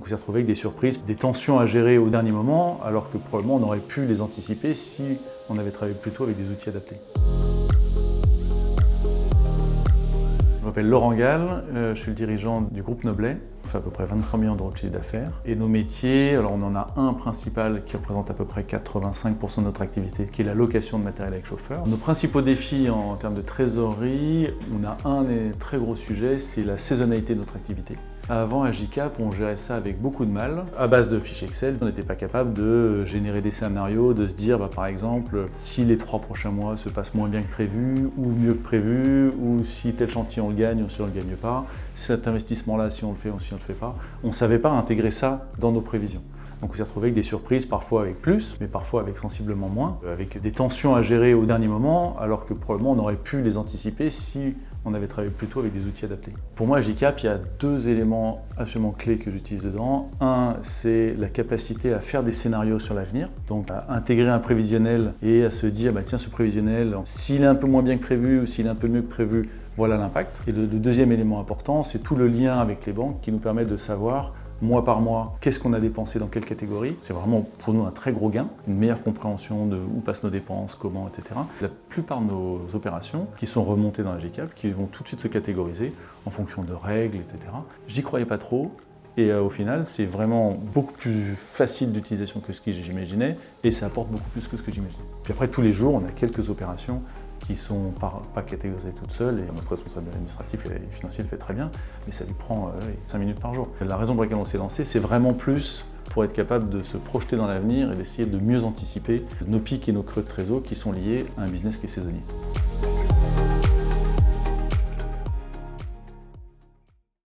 On s'est retrouvé avec des surprises, des tensions à gérer au dernier moment, alors que probablement on aurait pu les anticiper si on avait travaillé plus tôt avec des outils adaptés. Je m'appelle Laurent Gall, je suis le dirigeant du groupe Noblet. On fait à peu près 23 millions d'euros de chiffre d'affaires. Et nos métiers, alors on en a un principal qui représente à peu près 85% de notre activité, qui est la location de matériel avec chauffeur. Nos principaux défis en termes de trésorerie, on a un des très gros sujets, c'est la saisonnalité de notre activité. Avant, à JCAP, on gérait ça avec beaucoup de mal. À base de fichiers Excel, on n'était pas capable de générer des scénarios, de se dire, par exemple, si les 3 prochains mois se passent moins bien que prévu, ou mieux que prévu, ou si tel chantier on le gagne, ou si on ne le gagne pas, cet investissement-là, si on le fait ou si on ne le fait pas. On ne savait pas intégrer ça dans nos prévisions. Donc on s'est retrouvé avec des surprises, parfois avec plus, mais parfois avec sensiblement moins, avec des tensions à gérer au dernier moment, alors que probablement on aurait pu les anticiper si on avait travaillé plus tôt avec des outils adaptés. Pour moi, à JCAP, il y a 2 éléments absolument clés que j'utilise dedans. Un, c'est la capacité à faire des scénarios sur l'avenir, donc à intégrer un prévisionnel et à se dire, tiens, ce prévisionnel, s'il est un peu moins bien que prévu ou s'il est un peu mieux que prévu, voilà l'impact. Et le deuxième élément important, c'est tout le lien avec les banques qui nous permet de savoir mois par mois, qu'est-ce qu'on a dépensé dans quelle catégorie. C'est vraiment pour nous un très gros gain, une meilleure compréhension de où passent nos dépenses, comment, etc. La plupart de nos opérations qui sont remontées dans la JCAP, qui vont tout de suite se catégoriser en fonction de règles, etc. J'y croyais pas trop. Et au final, c'est vraiment beaucoup plus facile d'utilisation que ce que j'imaginais et ça apporte beaucoup plus que ce que j'imaginais. Puis après, tous les jours, on a quelques opérations qui ne sont pas catégorisées toutes seules et notre responsable administratif et financier le fait très bien, mais ça lui prend 5 minutes par jour. La raison pour laquelle on s'est lancé, c'est vraiment plus pour être capable de se projeter dans l'avenir et d'essayer de mieux anticiper nos pics et nos creux de trésor qui sont liés à un business qui est saisonnier.